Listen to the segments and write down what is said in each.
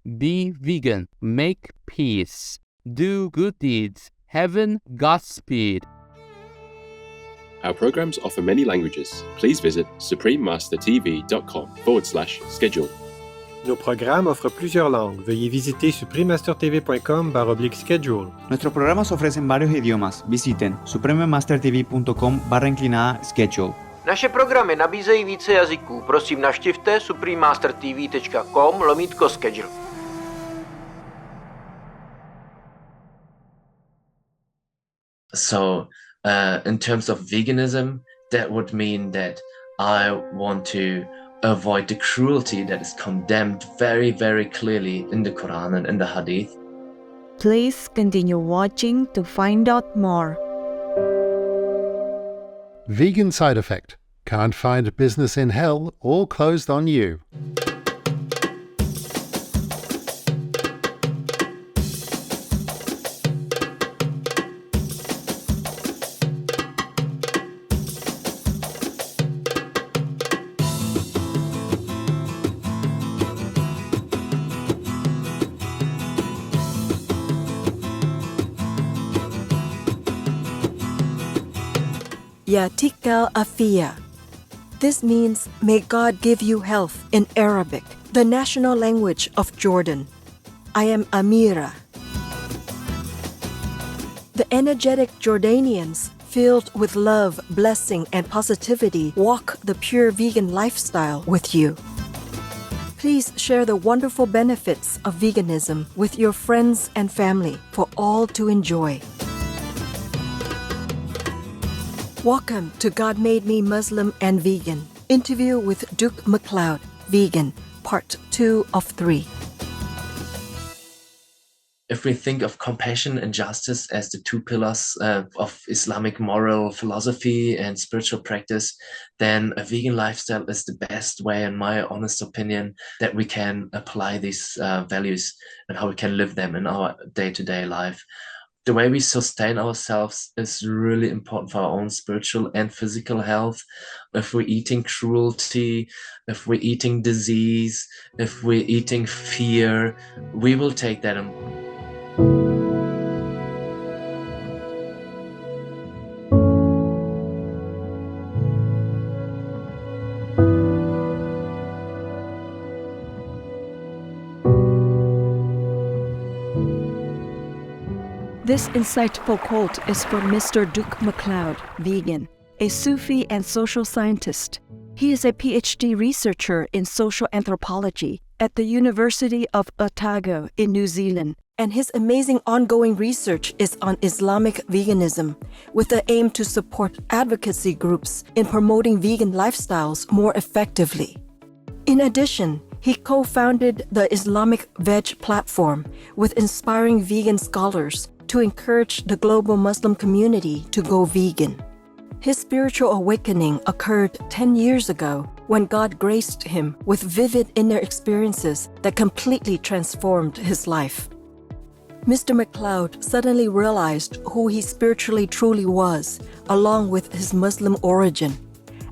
Be vegan. Make peace. Do good deeds. Heaven, Godspeed. Our programs offer many languages. Please visit suprememastertv.com/schedule. Nos programas offrent plusieurs langues. Veuillez visiter suprememastertv.com/schedule. Nuestros programas ofrecen varios idiomas. Visiten suprememastertv.com/schedule. Naše programy nabízejí více jazyků. Prosím, navštivte suprememastertv.com/schedule. So, in terms of veganism, that would mean that I want to avoid the cruelty that is condemned very, very clearly in the Qur'an and in the Hadith. Please continue watching to find out more. Vegan side effect. Can't find a business in hell, all closed on you. Yatikal Afia. This means, may God give you health in Arabic, the national language of Jordan. I am Amira. The energetic Jordanians, filled with love, blessing, and positivity, walk the pure vegan lifestyle with you. Please share the wonderful benefits of veganism with your friends and family for all to enjoy. Welcome to God Made Me Muslim and Vegan. Interview with Duke McLeod, Vegan, Part 2 of 3. If we think of compassion and justice as the two pillars of Islamic moral philosophy and spiritual practice, then a vegan lifestyle is the best way, in my honest opinion, that we can apply these values and how we can live them in our day-to-day life. The way we sustain ourselves is really important for our own spiritual and physical health. If we're eating cruelty, if we're eating disease, if we're eating fear, we will take that and This insightful quote is from Mr. Duke McLeod, vegan, a Sufi and social scientist. He is a PhD researcher in social anthropology at the University of Otago in New Zealand. And his amazing ongoing research is on Islamic veganism, with the aim to support advocacy groups in promoting vegan lifestyles more effectively. In addition, he co-founded the Islamic Veg platform with inspiring vegan scholars to encourage the global Muslim community to go vegan. His spiritual awakening occurred 10 years ago when God graced him with vivid inner experiences that completely transformed his life. Mr. McLeod suddenly realized who he spiritually truly was, along with his Muslim origin.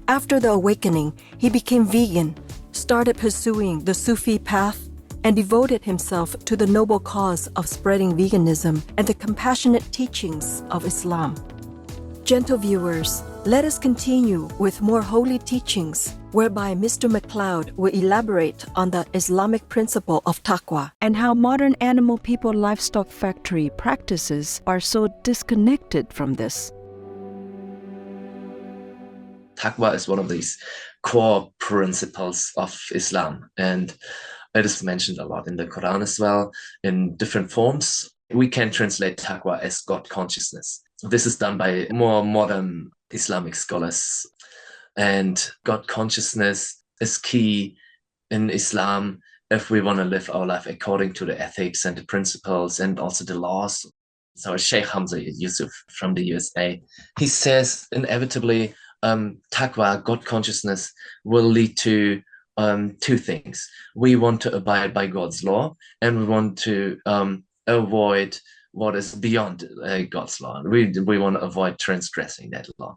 After the awakening, he became vegan, started pursuing the Sufi path, and devoted himself to the noble cause of spreading veganism and the compassionate teachings of Islam. Gentle viewers, let us continue with more holy teachings, whereby Mr. McLeod will elaborate on the Islamic principle of Taqwa and how modern animal people livestock factory practices are so disconnected from this. Taqwa is one of these core principles of Islam, and it is mentioned a lot in the Qur'an as well, in different forms. We can translate Taqwa as God consciousness. This is done by more modern Islamic scholars. And God consciousness is key in Islam if we want to live our life according to the ethics and the principles and also the laws. So Sheikh Hamza Yusuf from the USA, he says inevitably Taqwa, God consciousness, will lead to two things. We want to abide by God's law, and we want to avoid what is beyond God's law. We want to avoid transgressing that law.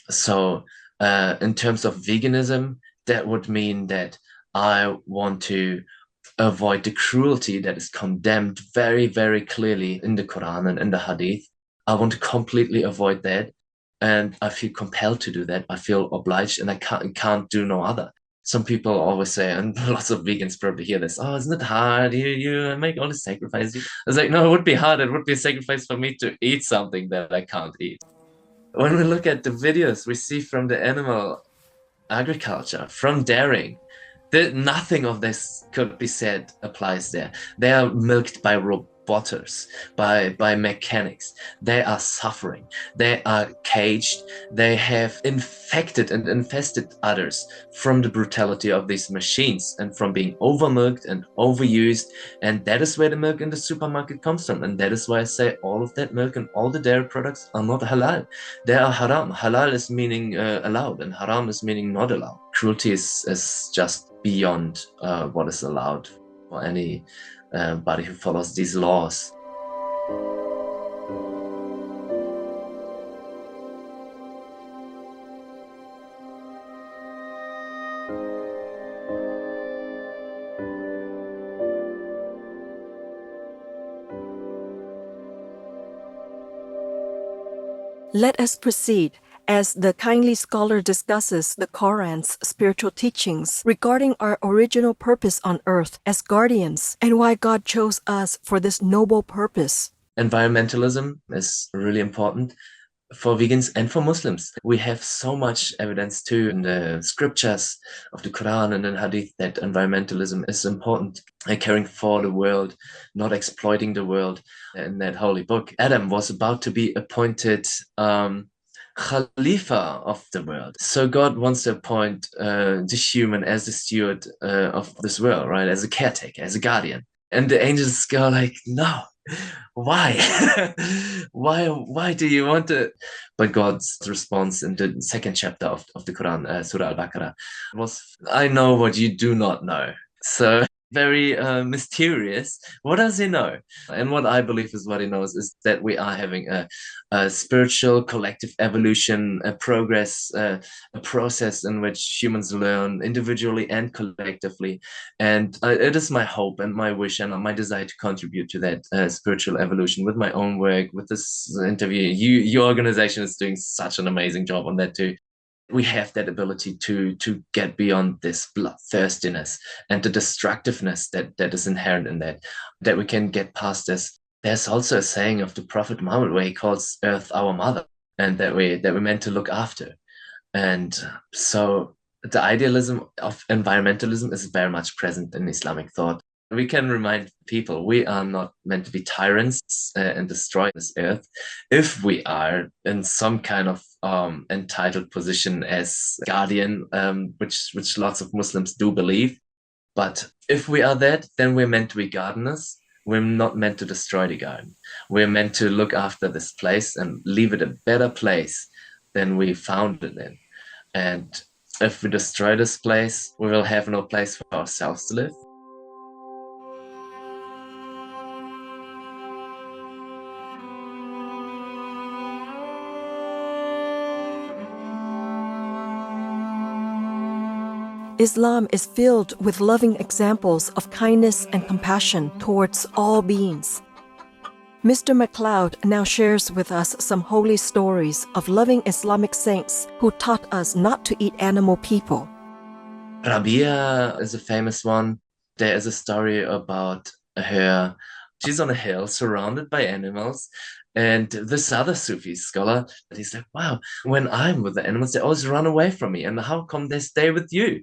So in terms of veganism, that would mean that I want to avoid the cruelty that is condemned very, very clearly in the Quran and in the Hadith. I want to completely avoid that. And I feel compelled to do that. I feel obliged, and I can't do no other. Some people always say, and lots of vegans probably hear this, oh, isn't it hard? You make all the sacrifices. I was like, no, it would be hard. It would be a sacrifice for me to eat something that I can't eat. When we look at the videos we see from the animal agriculture, from dairying, nothing of this could be said applies there. They are milked by robotics, by mechanics. They are suffering. They are caged. They have infected and infested udders from the brutality of these machines and from being overmilked and overused. And that is where the milk in the supermarket comes from. And that is why I say all of that milk and all the dairy products are not halal. They are haram. Halal is meaning allowed, and haram is meaning not allowed. Cruelty is just beyond what is allowed for anybody who follows these laws. Let us proceed as the kindly scholar discusses the Qur'an's spiritual teachings regarding our original purpose on earth as guardians and why God chose us for this noble purpose. Environmentalism is really important for vegans and for Muslims. We have so much evidence too in the scriptures of the Quran and in Hadith that environmentalism is important, caring for the world, not exploiting the world. In that holy book, Adam was about to be appointed Khalifa of the world. So God wants to appoint the human as the steward of this world, right? As a caretaker, as a guardian. And the angels go like, no, why? why do you want to? But God's response in the second chapter of the Quran, Surah Al-Baqarah, was, I know what you do not know. So very mysterious. What does he know? And what I believe is what he knows is that we are having a spiritual collective evolution, a progress, a process in which humans learn individually and collectively. And it is my hope and my wish and my desire to contribute to that spiritual evolution with my own work, with this interview. Your organization is doing such an amazing job on that too. We have that ability to get beyond this bloodthirstiness and the destructiveness that is inherent in that we can get past this. There's also a saying of the Prophet Muhammad where he calls Earth our mother, and that we're meant to look after. And so the idealism of environmentalism is very much present in Islamic thought. We can remind people we are not meant to be tyrants and destroy this earth. If we are in some kind of entitled position as guardian, which lots of Muslims do believe, but if we are that, then we're meant to be gardeners. We're not meant to destroy the garden. We're meant to look after this place and leave it a better place than we found it in. And if we destroy this place, we will have no place for ourselves to live. Islam is filled with loving examples of kindness and compassion towards all beings. Mr. McLeod now shares with us some holy stories of loving Islamic saints who taught us not to eat animal people. Rabia is a famous one. There is a story about her. She's on a hill surrounded by animals. And this other Sufi scholar, he's like, wow, when I'm with the animals, they always run away from me. And how come they stay with you?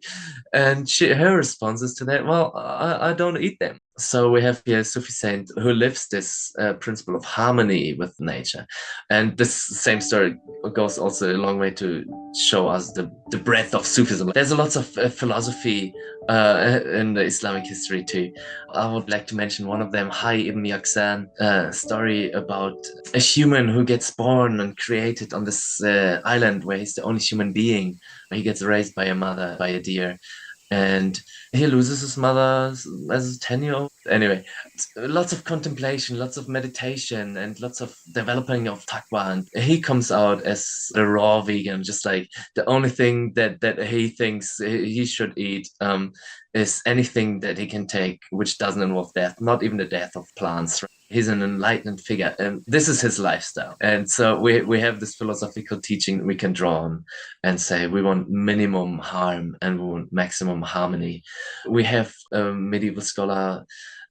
And her response is to that, well, I don't eat them. So we have here a Sufi saint who lives this principle of harmony with nature. And this same story goes also a long way to show us the breadth of Sufism. There's lots of philosophy in the Islamic history too. I would like to mention one of them, Hayy ibn Yaqzan, a story about a human who gets born and created on this island where he's the only human being, where he gets raised by a mother, by a deer. and he loses his mother as a 10-year-old. Anyway, lots of contemplation, lots of meditation, and lots of developing of taqwa. And he comes out as a raw vegan, just like the only thing that he thinks he should eat is anything that he can take which doesn't involve death, not even the death of plants. He's an enlightened figure, and this is his lifestyle. And so we have this philosophical teaching that we can draw on and say we want minimum harm and we want maximum harmony. We have a medieval scholar,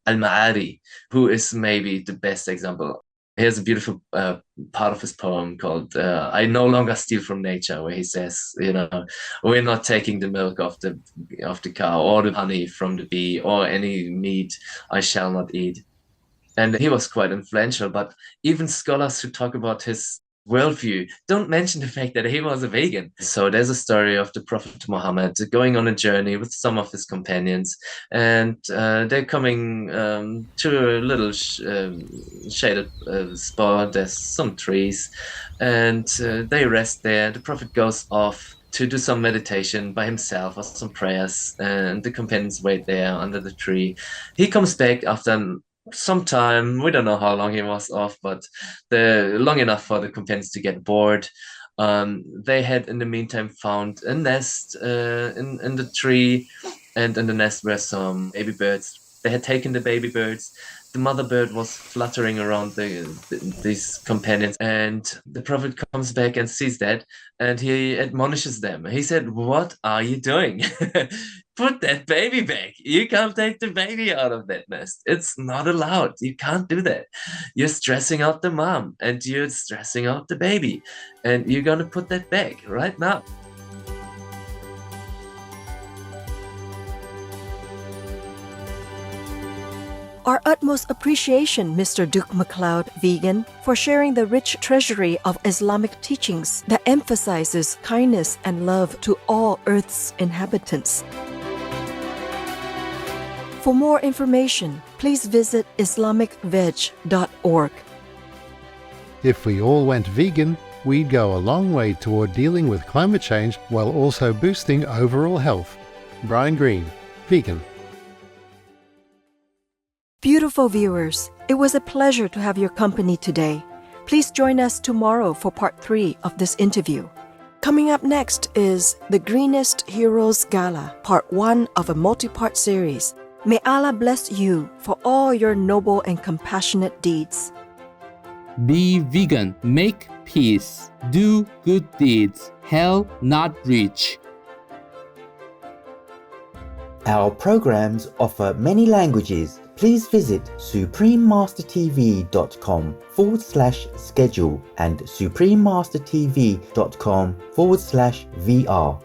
Al-Ma'ari, who is maybe the best example. He has a beautiful part of his poem called I No Longer Steal from Nature, where he says, we're not taking the milk of the cow or the honey from the bee or any meat I shall not eat. And he was quite influential, but even scholars who talk about his worldview don't mention the fact that he was a vegan. So there's a story of the Prophet Muhammad going on a journey with some of his companions, and they're coming to a little shaded spot. There's some trees, and they rest there. The Prophet goes off to do some meditation by himself or some prayers, and the companions wait there under the tree. He comes back after some time. We don't know how long he was off, but long enough for the companions to get bored. They had in the meantime found a nest in the tree, and in the nest were some baby birds. They had taken the baby birds. The mother bird was fluttering around these companions, and the Prophet comes back and sees that, and he admonishes them. He said, "What are you doing? Put that baby back. You can't take the baby out of that nest. It's not allowed. You can't do that. You're stressing out the mom, and you're stressing out the baby, and you're gonna put that back right now." Our utmost appreciation, Mr. Duke McLeod, vegan, for sharing the rich treasury of Islamic teachings that emphasizes kindness and love to all Earth's inhabitants. For more information, please visit islamicveg.org. If we all went vegan, we'd go a long way toward dealing with climate change while also boosting overall health. Brian Green, vegan. Beautiful viewers, it was a pleasure to have your company today. Please join us tomorrow for part 3 of this interview. Coming up next is The Greenest Heroes Gala, part 1 of a multi-part series. May Allah bless you for all your noble and compassionate deeds. Be vegan, make peace, do good deeds, hell not reach. Our programs offer many languages. Please visit suprememastertv.com/schedule and suprememastertv.com/VR.